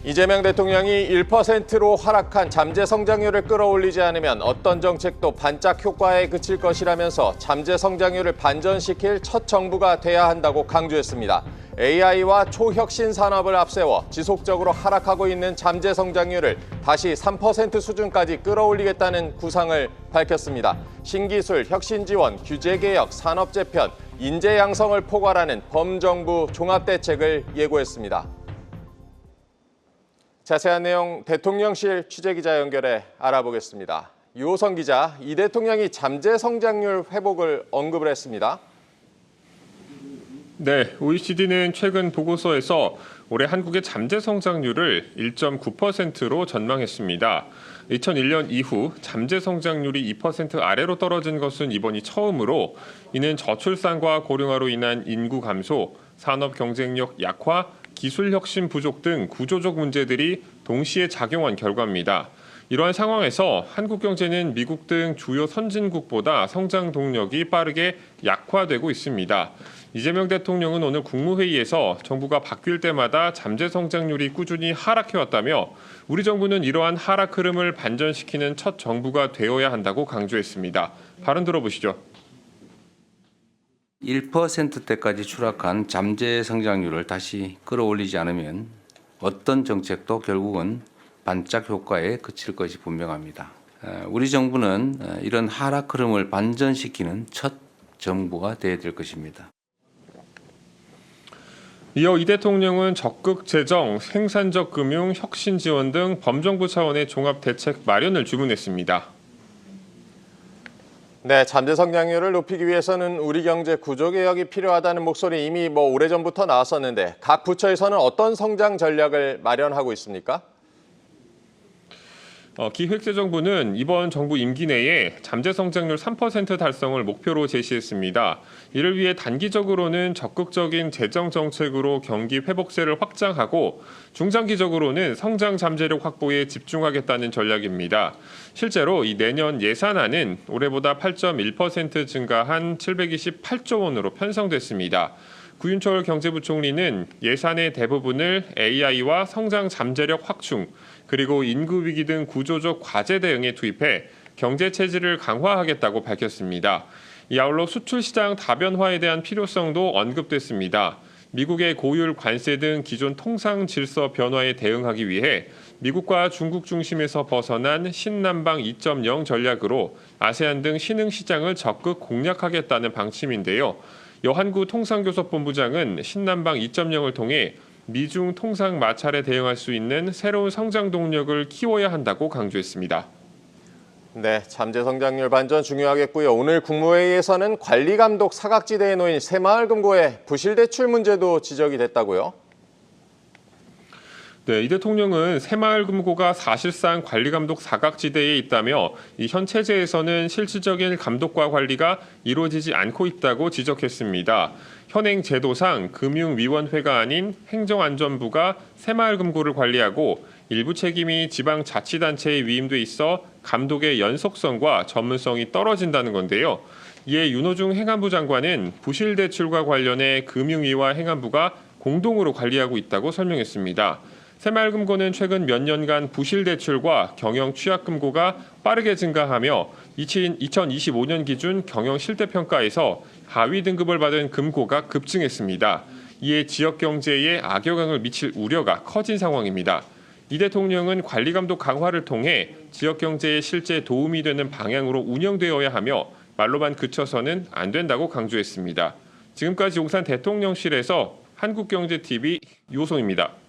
이재명 대통령이 1%로 하락한 잠재 성장률을 끌어올리지 않으면 어떤 정책도 반짝 효과에 그칠 것이라면서 잠재 성장률을 반전시킬 첫 정부가 돼야 한다고 강조했습니다. AI와 초혁신 산업을 앞세워 지속적으로 하락하고 있는 잠재 성장률을 다시 3% 수준까지 끌어올리겠다는 구상을 밝혔습니다. 신기술, 혁신 지원, 규제 개혁, 산업 재편, 인재 양성을 포괄하는 범정부 종합대책을 예고했습니다. 자세한 내용 대통령실 취재기자 연결해 알아보겠습니다. 유호성 기자, 이 대통령이 잠재 성장률 회복을 언급을 했습니다. 네, OECD는 최근 보고서에서 올해 한국의 잠재 성장률을 1.9%로 전망했습니다. 2001년 이후 잠재 성장률이 2% 아래로 떨어진 것은 이번이 처음으로 이는 저출산과 고령화로 인한 인구 감소, 산업 경쟁력 약화, 기술 혁신 부족 등 구조적 문제들이 동시에 작용한 결과입니다. 이러한 상황에서 한국 경제는 미국 등 주요 선진국보다 성장 동력이 빠르게 약화되고 있습니다. 이재명 대통령은 오늘 국무회의에서 정부가 바뀔 때마다 잠재 성장률이 꾸준히 하락해왔다며 우리 정부는 이러한 하락 흐름을 반전시키는 첫 정부가 되어야 한다고 강조했습니다. 발언 들어보시죠. 1%대까지 추락한 잠재 성장률을 다시 끌어올리지 않으면 어떤 정책도 결국은 반짝 효과에 그칠 것이 분명합니다. 우리 정부는 이런 하락 흐름을 반전시키는 첫 정부가 되어야 될 것입니다. 이어 이 대통령은 적극 재정, 생산적 금융, 혁신 지원 등 범정부 차원의 종합 대책 마련을 주문했습니다. 네, 잠재 성장률을 높이기 위해서는 우리 경제 구조 개혁이 필요하다는 목소리 이미 오래전부터 나왔었는데 각 부처에서는 어떤 성장 전략을 마련하고 있습니까? 기획재정부는 이번 정부 임기 내에 잠재 성장률 3% 달성을 목표로 제시했습니다. 이를 위해 단기적으로는 적극적인 재정 정책으로 경기 회복세를 확장하고 중장기적으로는 성장 잠재력 확보에 집중하겠다는 전략입니다. 실제로 이 내년 예산안은 올해보다 8.1% 증가한 728조 원으로 편성됐습니다. 구윤철 경제부총리는 예산의 대부분을 AI와 성장 잠재력 확충, 그리고 인구 위기 등 구조적 과제 대응에 투입해 경제 체질을 강화하겠다고 밝혔습니다. 아울러 수출 시장 다변화에 대한 필요성도 언급됐습니다. 미국의 고율 관세 등 기존 통상 질서 변화에 대응하기 위해 미국과 중국 중심에서 벗어난 신남방 2.0 전략으로 아세안 등 신흥 시장을 적극 공략하겠다는 방침인데요. 여한구 통상교섭본부장은 신남방 2.0을 통해 미중 통상 마찰에 대응할 수 있는 새로운 성장 동력을 키워야 한다고 강조했습니다. 네, 잠재 성장률 반전 중요하겠고요. 오늘 국무회의에서는 관리감독 사각지대에 놓인 새마을금고의 부실대출 문제도 지적이 됐다고요? 네, 이 대통령은 새마을금고가 사실상 관리감독 사각지대에 있다며 현 체제에서는 실질적인 감독과 관리가 이루어지지 않고 있다고 지적했습니다. 현행 제도상 금융위원회가 아닌 행정안전부가 새마을금고를 관리하고 일부 책임이 지방자치단체에 위임돼 있어 감독의 연속성과 전문성이 떨어진다는 건데요. 이에 윤호중 행안부 장관은 부실대출과 관련해 금융위와 행안부가 공동으로 관리하고 있다고 설명했습니다. 새마을금고는 최근 몇 년간 부실대출과 경영취약금고가 빠르게 증가하며 2025년 기준 경영실태평가에서 하위 등급을 받은 금고가 급증했습니다. 이에 지역경제에 악영향을 미칠 우려가 커진 상황입니다. 이 대통령은 관리감독 강화를 통해 지역경제에 실제 도움이 되는 방향으로 운영되어야 하며 말로만 그쳐서는 안 된다고 강조했습니다. 지금까지 용산 대통령실에서 한국경제TV 유호성입니다.